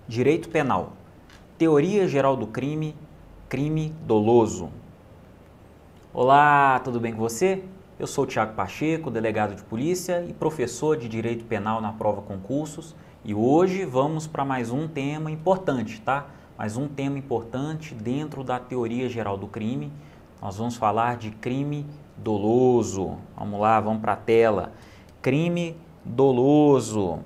Direito Penal, Teoria Geral do Crime, Crime Doloso. Olá, tudo bem com você? Eu sou o Thiago Pacheco, delegado de polícia e professor de Direito Penal na Prova Concursos. E hoje vamos para mais um tema importante, tá? Mais um tema importante dentro da Teoria Geral do Crime. Nós vamos falar de crime doloso. Vamos lá, vamos para a tela. Crime doloso.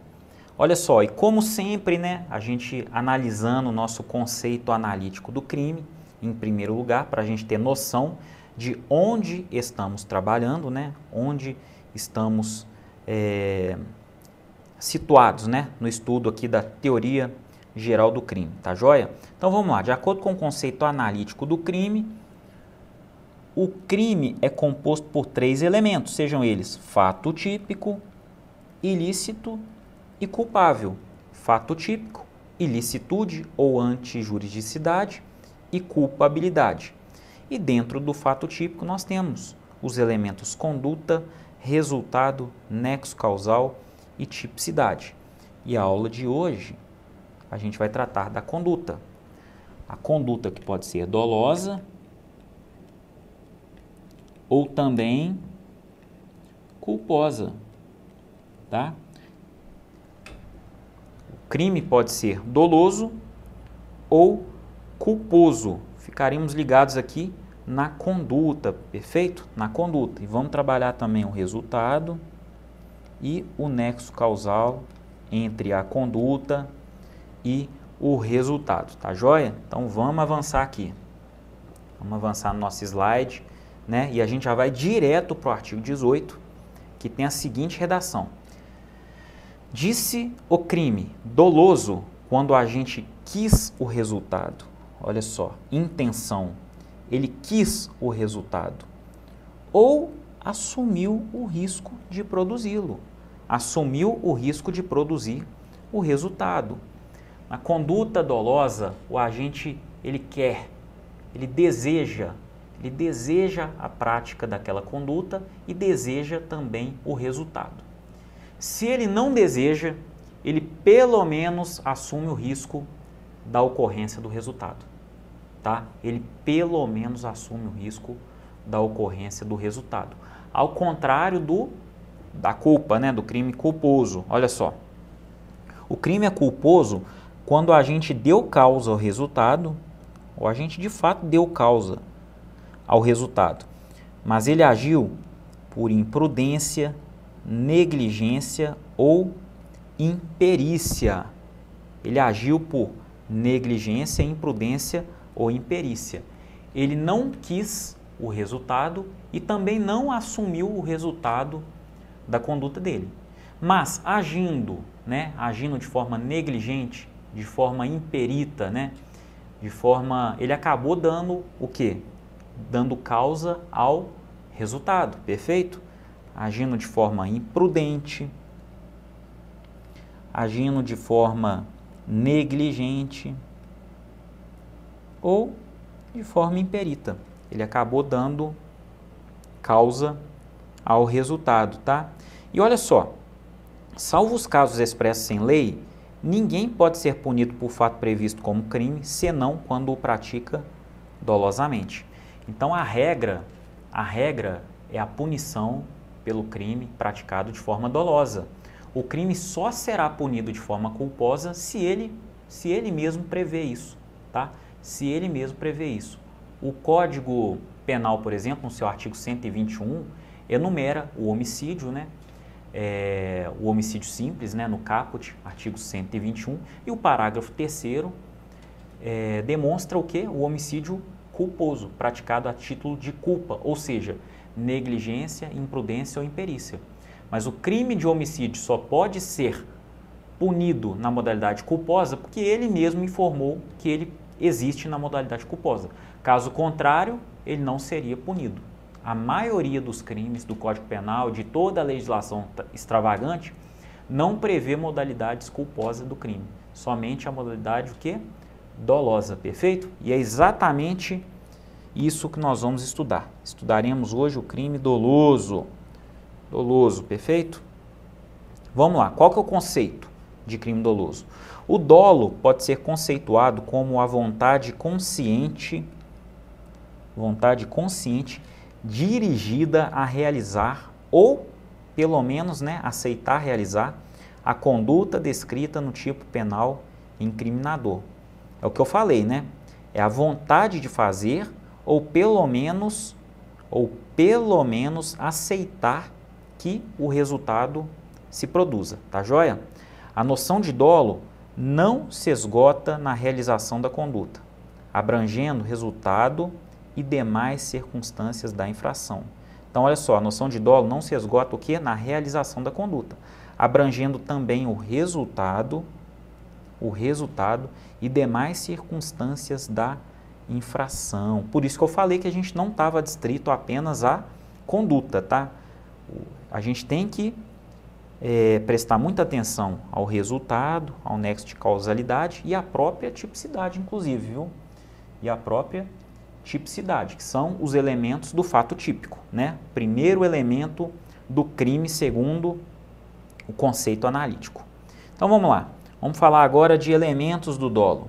Olha só, e como sempre, né, a gente analisando o nosso conceito analítico do crime, em primeiro lugar, para a gente ter noção de onde estamos trabalhando, né, onde estamos situados, né, no estudo aqui da teoria geral do crime, tá joia? Então vamos lá, de acordo com o conceito analítico do crime, o crime é composto por 3 elementos, sejam eles fato típico, ilícito e culpável. Fato típico, ilicitude ou antijuridicidade e culpabilidade. E dentro do fato típico nós temos os elementos conduta, resultado, nexo causal e tipicidade. E a aula de hoje a gente vai tratar da conduta. A conduta que pode ser dolosa ou também culposa, tá? Crime pode ser doloso ou culposo. Ficaremos ligados aqui na conduta, perfeito? Na conduta. E vamos trabalhar também o resultado e o nexo causal entre a conduta e o resultado, tá joia? Então vamos avançar aqui. Vamos avançar no nosso slide, né? E a gente já vai direto para o artigo 18, que tem a seguinte redação. Disse o crime doloso quando o agente quis o resultado. Olha só, intenção. Ele quis o resultado. Ou assumiu o risco de produzi-lo. Assumiu o risco de produzir o resultado. Na conduta dolosa, o agente ele quer, ele deseja a prática daquela conduta e deseja também o resultado. Se ele não deseja, ele pelo menos assume o risco da ocorrência do resultado, tá? Ele pelo menos assume o risco da ocorrência do resultado. Ao contrário da culpa, né, do crime culposo. Olha só, o crime é culposo quando o agente deu causa ao resultado, o agente de fato deu causa ao resultado, mas ele agiu por imprudência, negligência ou imperícia. Ele agiu por negligência, imprudência ou imperícia. Ele não quis o resultado e também não assumiu o resultado da conduta dele. Mas agindo, né, agindo de forma negligente, de forma imperita, né, ele acabou dando o quê? Dando causa ao resultado, perfeito? Agindo de forma imprudente, agindo de forma negligente ou de forma imperita. Ele acabou dando causa ao resultado, tá? E olha só, salvo os casos expressos em lei, ninguém pode ser punido por fato previsto como crime, senão quando o pratica dolosamente. Então a regra é a punição pelo crime praticado de forma dolosa. O crime só será punido de forma culposa se ele mesmo prevê isso, tá? Se ele mesmo prevê isso. O Código Penal, por exemplo, no seu artigo 121, enumera o homicídio, né? O homicídio simples, né? No caput, artigo 121, e o parágrafo 3º demonstra o quê? O homicídio culposo, praticado a título de culpa, ou seja, negligência, imprudência ou imperícia. Mas o crime de homicídio só pode ser punido na modalidade culposa porque ele mesmo informou que ele existe na modalidade culposa. Caso contrário, ele não seria punido. A maioria dos crimes do Código Penal, de toda a legislação extravagante, não prevê modalidades culposas do crime. Somente a modalidade o quê? Dolosa, perfeito? E é exatamente isso que nós vamos estudar. Estudaremos hoje o crime doloso. Doloso, perfeito? Vamos lá, qual que é o conceito de crime doloso. O dolo pode ser conceituado como a vontade consciente dirigida a realizar ou, pelo menos, né, aceitar realizar a conduta descrita no tipo penal incriminador. É o que eu falei, né? É a vontade de fazer ou pelo menos aceitar que o resultado se produza, tá joia? A noção de dolo não se esgota na realização da conduta, abrangendo resultado e demais circunstâncias da infração. Então, olha só, a noção de dolo não se esgota o quê? Na realização da conduta, abrangendo também o resultado e demais circunstâncias da infração. Por isso que eu falei que a gente não estava adstrito apenas à conduta, tá? A gente tem que prestar muita atenção ao resultado, ao nexo de causalidade e à própria tipicidade, inclusive, viu? E a própria tipicidade, que são os elementos do fato típico, né? Primeiro elemento do crime segundo o conceito analítico. Então vamos lá, vamos falar agora de elementos do dolo.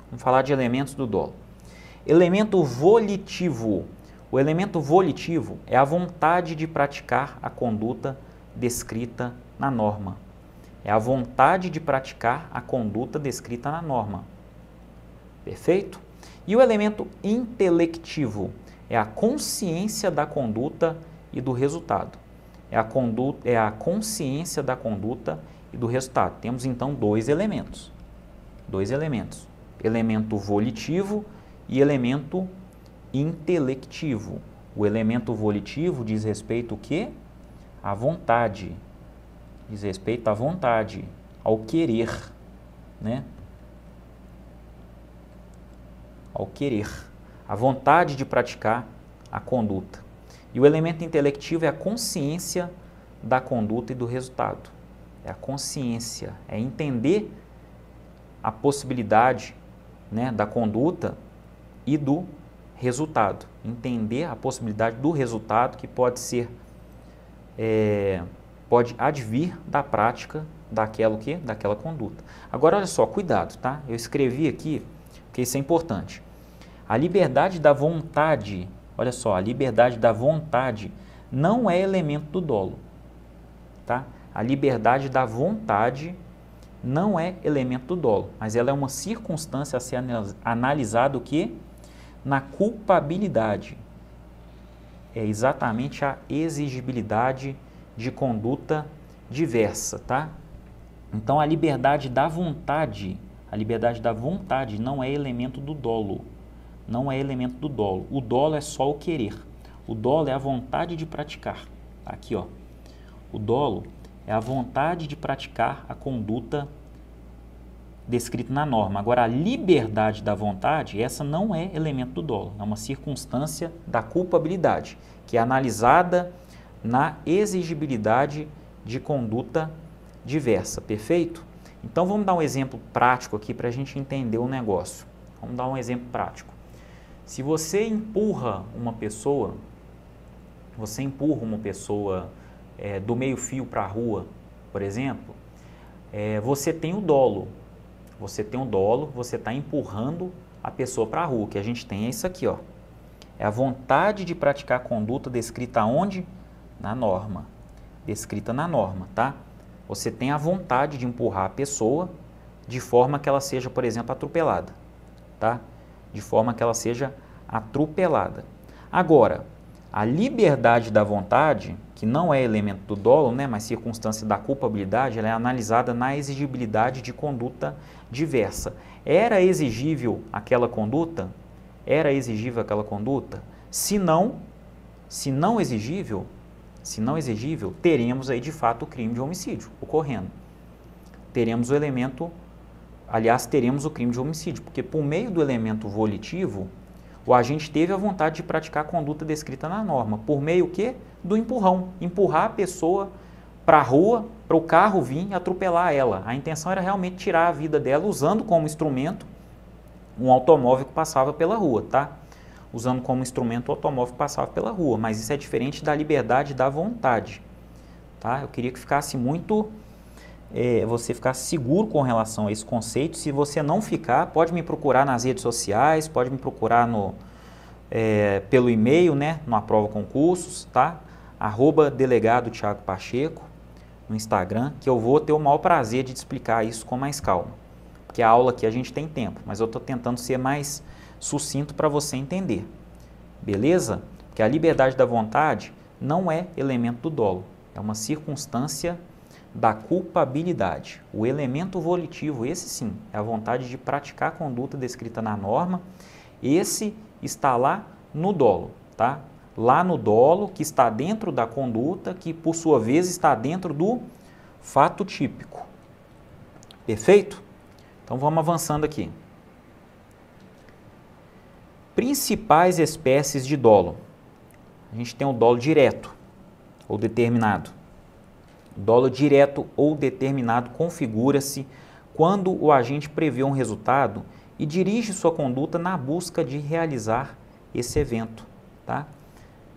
Vamos falar de elementos do dolo. Elemento volitivo. O elemento volitivo é a vontade de praticar a conduta descrita na norma. É a vontade de praticar a conduta descrita na norma. Perfeito? E o elemento intelectivo é a consciência da conduta e do resultado. É a consciência da conduta e do resultado. Temos então dois elementos. Elemento volitivo e elemento intelectivo. O elemento volitivo diz respeito ao quê? À vontade. Diz respeito à vontade, ao querer, né? Ao querer, a vontade de praticar a conduta. E o elemento intelectivo é a consciência da conduta e do resultado. É a consciência, é entender a possibilidade, né, da conduta e do resultado. Entender a possibilidade do resultado que pode ser, pode advir da prática daquela conduta. Agora, olha só, cuidado, tá? Eu escrevi aqui, porque isso é importante. A liberdade da vontade, olha só, a liberdade da vontade não é elemento do dolo, tá? A liberdade da vontade não é elemento do dolo, mas ela é uma circunstância a ser analisada o quê? Na culpabilidade. É exatamente a exigibilidade de conduta diversa, tá? Então a liberdade da vontade não é elemento do dolo. Não é elemento do dolo. O dolo é só o querer. O dolo é a vontade de praticar. Aqui, ó. O dolo é a vontade de praticar a conduta descrita na norma. Agora, a liberdade da vontade, essa não é elemento do dolo. É uma circunstância da culpabilidade, que é analisada na exigibilidade de conduta diversa. Perfeito? Então, vamos dar um exemplo prático aqui para a gente entender o negócio. Vamos dar um exemplo prático. Se você empurra uma pessoa do meio-fio para a rua, por exemplo, você tem o dolo. Você está empurrando a pessoa para a rua. O que a gente tem é isso aqui, ó. É a vontade de praticar a conduta descrita onde? Na norma. Descrita na norma, tá? Você tem a vontade de empurrar a pessoa de forma que ela seja, por exemplo, atropelada, tá? De forma que ela seja atropelada. Agora, a liberdade da vontade, que não é elemento do dolo, né, mas circunstância da culpabilidade, ela é analisada na exigibilidade de conduta diversa. Era exigível aquela conduta? Era exigível aquela conduta? Se não exigível, teremos aí de fato o crime de homicídio ocorrendo. Teremos o crime de homicídio, porque por meio do elemento volitivo, o agente teve a vontade de praticar a conduta descrita na norma, por meio o quê? Do empurrão, empurrar a pessoa para a rua, para o carro vir e atropelar ela. A intenção era realmente tirar a vida dela usando como instrumento um automóvel que passava pela rua, tá? Usando como instrumento o automóvel que passava pela rua, mas isso é diferente da liberdade da vontade, tá? Eu queria que ficasse muito você ficar seguro com relação a esse conceito. Se você não ficar, pode me procurar nas redes sociais, pode me procurar pelo e-mail, né, no Aprova Concursos, tá? @delegado Thiago Pacheco no Instagram, que eu vou ter o maior prazer de te explicar isso com mais calma. Porque a aula aqui a gente tem tempo, mas eu estou tentando ser mais sucinto para você entender. Beleza? Porque a liberdade da vontade não é elemento do dolo, é uma circunstância da culpabilidade. O elemento volitivo, esse sim, é a vontade de praticar a conduta descrita na norma, esse está lá no dolo, tá? Lá no dolo, que está dentro da conduta, que por sua vez está dentro do fato típico. Perfeito? Então vamos avançando aqui. Principais espécies de dolo. A gente tem o dolo direto ou determinado. O dolo direto ou determinado configura-se quando o agente prevê um resultado e dirige sua conduta na busca de realizar esse evento, tá?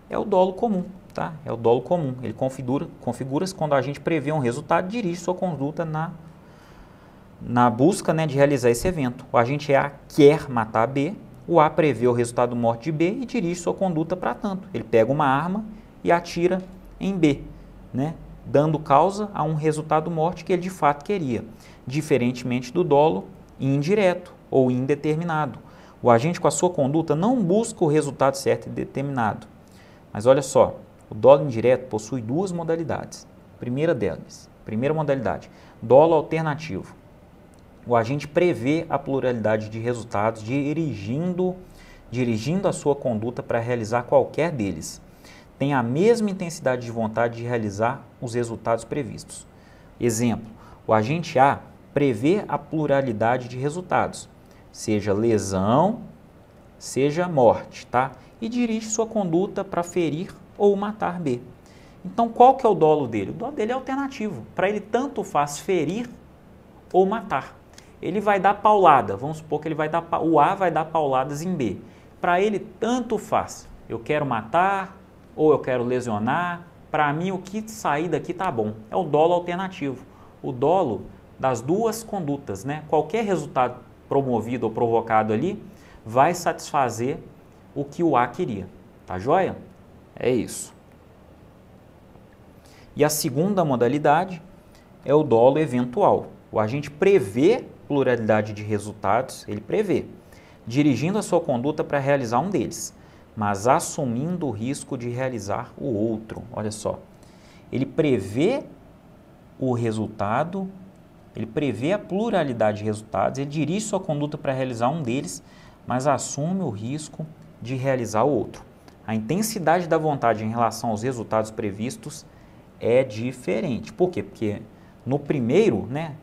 É o dolo comum, tá? É o dolo comum. Ele configura-se quando o agente prevê um resultado e dirige sua conduta na busca, né, de realizar esse evento. O agente A quer matar B, o A prevê o resultado de morte de B e dirige sua conduta para tanto. Ele pega uma arma e atira em B, né, dando causa a um resultado de morte que ele de fato queria, diferentemente do dolo indireto ou indeterminado. O agente com a sua conduta não busca o resultado certo e determinado. Mas olha só, o dolo indireto possui duas modalidades. Primeira modalidade, dolo alternativo. O agente prevê a pluralidade de resultados dirigindo a sua conduta para realizar qualquer deles. Tem a mesma intensidade de vontade de realizar os resultados previstos. Exemplo, o agente A prevê a pluralidade de resultados, seja lesão, seja morte, tá? E dirige sua conduta para ferir ou matar B. Então, qual que é o dolo dele? O dolo dele é alternativo. Para ele, tanto faz ferir ou matar. Ele vai dar paulada, vamos supor que o A vai dar pauladas em B. Para ele, tanto faz. Eu quero matar ou eu quero lesionar. Para mim, o que sair daqui tá bom. É o dolo alternativo. O dolo das duas condutas, né? Qualquer resultado promovido ou provocado ali vai satisfazer o que o A queria. Tá joia? É isso. E a segunda modalidade é o dolo eventual. O agente prevê pluralidade de resultados, ele prevê, dirigindo a sua conduta para realizar um deles, mas assumindo o risco de realizar o outro. Olha só, ele prevê o resultado, ele prevê a pluralidade de resultados, ele dirige sua conduta para realizar um deles, mas assume o risco de realizar o outro. A intensidade da vontade em relação aos resultados previstos é diferente. Por quê? Porque no primeiro, né?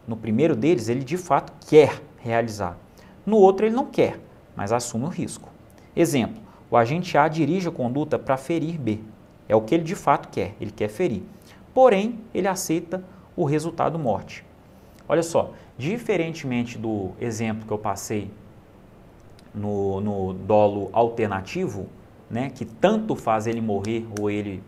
No primeiro deles, ele de fato quer realizar. No outro, ele não quer, mas assume o risco. Exemplo, o agente A dirige a conduta para ferir B. É o que ele de fato quer, ele quer ferir. Porém, ele aceita o resultado morte. Olha só, diferentemente do exemplo que eu passei no dolo alternativo, né, que tanto faz ele morrer ou ele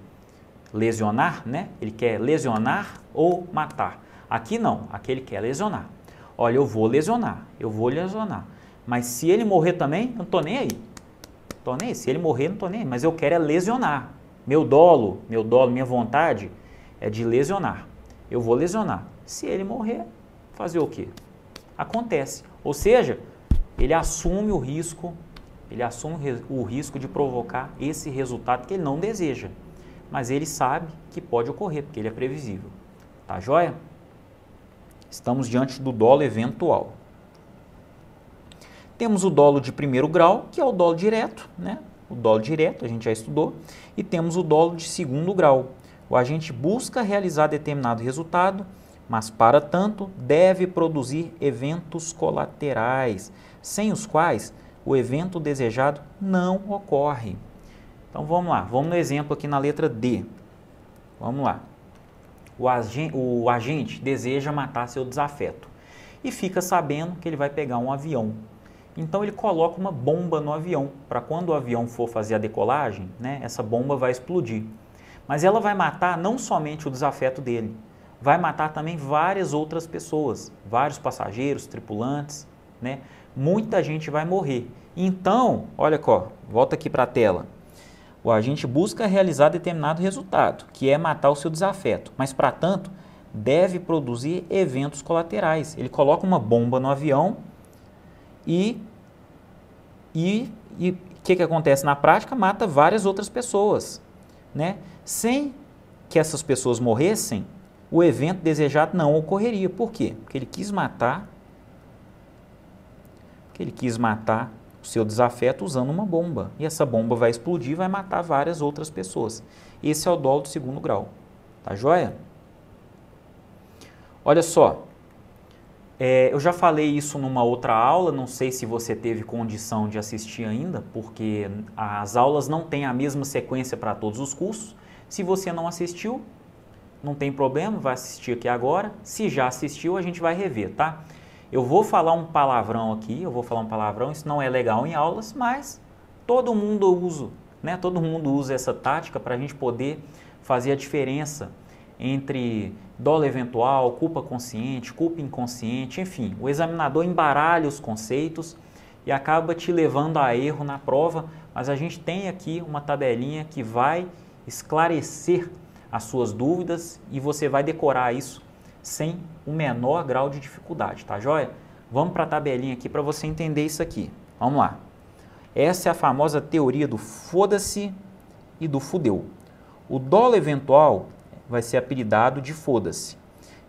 lesionar, né? Ele quer lesionar ou matar. Aqui não, aqui ele quer lesionar. Olha, eu vou lesionar, mas se ele morrer também, eu não estou nem aí. Se ele morrer, não estou nem aí, mas eu quero é lesionar. Minha vontade é de lesionar. Eu vou lesionar. Se ele morrer, fazer o quê? Acontece. Ou seja, ele assume o risco de provocar esse resultado que ele não deseja. Mas ele sabe que pode ocorrer, porque ele é previsível. Tá joia? Estamos diante do dolo eventual. Temos o dolo de primeiro grau, que é o dolo direto, né? O dolo direto, a gente já estudou. E temos o dolo de segundo grau. O agente busca realizar determinado resultado, mas para tanto deve produzir eventos colaterais, sem os quais o evento desejado não ocorre. Então vamos lá, vamos no exemplo aqui na letra D. Vamos lá. O agente deseja matar seu desafeto e fica sabendo que ele vai pegar um avião. Então ele coloca uma bomba no avião, para quando o avião for fazer a decolagem, né, essa bomba vai explodir. Mas ela vai matar não somente o desafeto dele, vai matar também várias outras pessoas, vários passageiros, tripulantes, né? Muita gente vai morrer. Então, olha só, volta aqui para a tela. O agente busca realizar determinado resultado, que é matar o seu desafeto, mas, para tanto, deve produzir eventos colaterais. Ele coloca uma bomba no avião e o que acontece na prática? Mata várias outras pessoas, né? Sem que essas pessoas morressem, o evento desejado não ocorreria. Por quê? Porque ele quis matar o seu desafeto usando uma bomba. E essa bomba vai explodir e vai matar várias outras pessoas. Esse é o dolo do segundo grau. Tá joia? Olha só. Eu já falei isso numa outra aula, não sei se você teve condição de assistir ainda, porque as aulas não têm a mesma sequência para todos os cursos. Se você não assistiu, não tem problema, vai assistir aqui agora. Se já assistiu, a gente vai rever, tá? Eu vou falar um palavrão aqui, isso não é legal em aulas, mas todo mundo usa, né? Todo mundo usa essa tática para a gente poder fazer a diferença entre dolo eventual, culpa consciente, culpa inconsciente, enfim. O examinador embaralha os conceitos e acaba te levando a erro na prova, mas a gente tem aqui uma tabelinha que vai esclarecer as suas dúvidas e você vai decorar isso sem o menor grau de dificuldade, tá joia? Vamos para a tabelinha aqui para você entender isso aqui. Vamos lá. Essa é a famosa teoria do foda-se e do fudeu. O dolo eventual vai ser apelidado de foda-se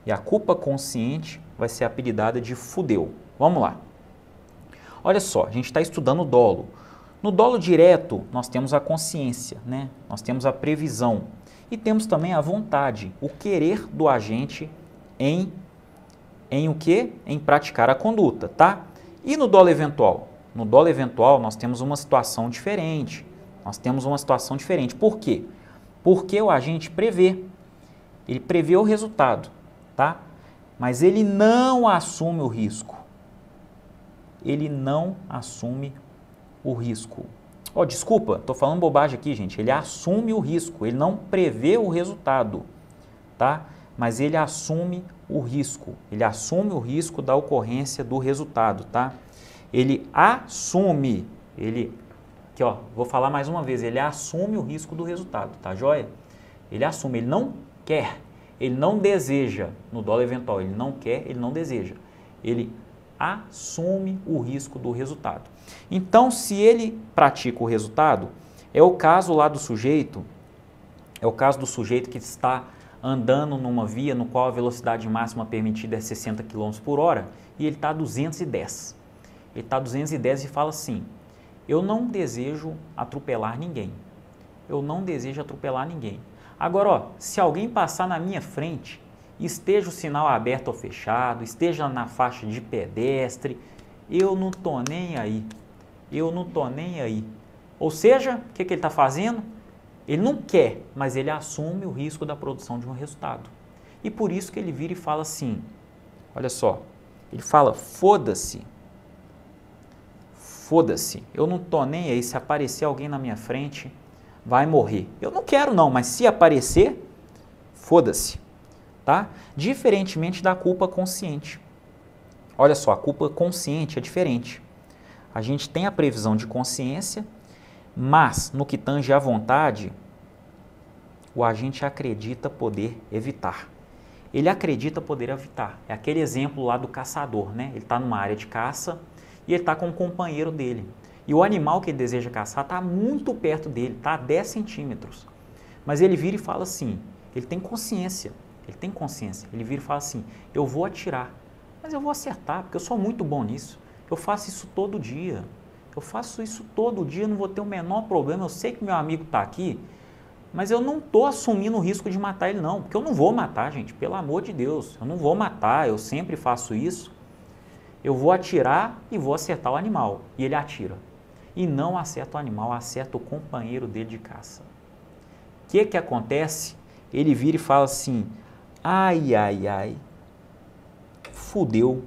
e a culpa consciente vai ser apelidada de fudeu. Vamos lá. Olha só, a gente está estudando o dolo. No dolo direto, nós temos a consciência, né? Nós temos a previsão e temos também a vontade, o querer do agente em o quê? Em praticar a conduta, tá? E no dolo eventual? No dolo eventual, nós temos uma situação diferente. Por quê? Porque o agente prevê. Ele prevê o resultado, tá? Mas ele não assume o risco. Oh, desculpa, estou falando bobagem aqui, gente. Ele assume o risco, ele não prevê o resultado, tá? Mas ele assume o risco. Ele assume o risco da ocorrência do resultado, tá? Ele assume, aqui ó, vou falar mais uma vez, ele assume o risco do resultado, tá joia? Ele assume, ele não quer, ele não deseja, no dolo eventual, ele não quer, ele não deseja. Ele assume o risco do resultado. Então, se ele pratica o resultado, é o caso lá do sujeito, que está andando numa via no qual a velocidade máxima permitida é 60 km por hora e ele está a 210. Ele está a 210 e fala assim, eu não desejo atropelar ninguém. Agora, ó, se alguém passar na minha frente, esteja o sinal aberto ou fechado, esteja na faixa de pedestre, eu não tô nem aí. Ou seja, o que ele está fazendo? Ele não quer, mas ele assume o risco da produção de um resultado. E por isso que ele vira e fala assim, olha só, ele fala, foda-se, eu não tô nem aí, se aparecer alguém na minha frente, vai morrer. Eu não quero não, mas se aparecer, foda-se, tá? Diferentemente da culpa consciente. Olha só, a culpa consciente é diferente. A gente tem a previsão de consciência, mas no que tange à vontade, o agente acredita poder evitar. Ele acredita poder evitar. É aquele exemplo lá do caçador, né? Ele está numa área de caça e ele está com um companheiro dele. E o animal que ele deseja caçar está muito perto dele, está a 10 centímetros. Mas ele vira e fala assim, ele tem consciência. Ele vira e fala assim, eu vou atirar, mas eu vou acertar, porque eu sou muito bom nisso. Eu faço isso todo dia. Não vou ter o menor problema. Eu sei que meu amigo está aqui, mas eu não estou assumindo o risco de matar ele não, porque eu não vou matar, gente, pelo amor de Deus. Eu não vou matar, eu sempre faço isso. Eu vou atirar e vou acertar o animal. E ele atira. E não acerta o animal, acerta o companheiro dele de caça. O que acontece? Ele vira e fala assim, ai, fudeu.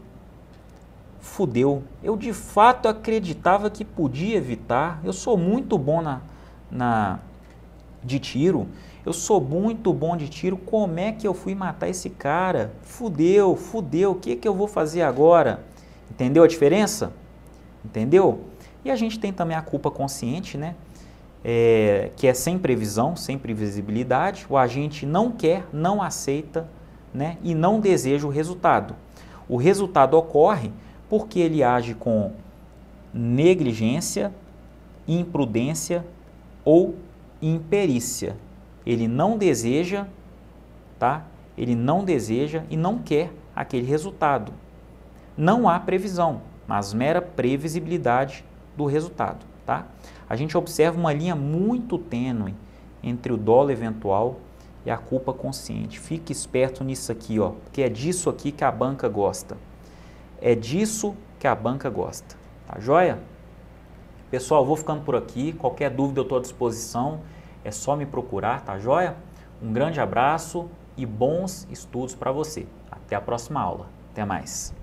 Eu de fato acreditava que podia evitar, eu sou muito bom de tiro, Eu sou muito bom de tiro, como é que eu fui matar esse cara? Fudeu, fudeu, o que eu vou fazer agora? Entendeu a diferença? Entendeu? E a gente tem também a culpa consciente, né? Que é sem previsão, sem previsibilidade. O agente não quer, não aceita, né? E não deseja o resultado. O resultado ocorre porque ele age com negligência, imprudência ou imperícia. Ele não deseja, tá? Ele não deseja e não quer aquele resultado. Não há previsão, mas mera previsibilidade do resultado, tá? A gente observa uma linha muito tênue entre o dolo eventual e a culpa consciente. Fique esperto nisso aqui, ó, porque é disso aqui que a banca gosta. É disso que a banca gosta, tá joia? Pessoal, vou ficando por aqui. Qualquer dúvida eu estou à disposição. É só me procurar, tá joia? Um grande abraço e bons estudos para você. Até a próxima aula. Até mais.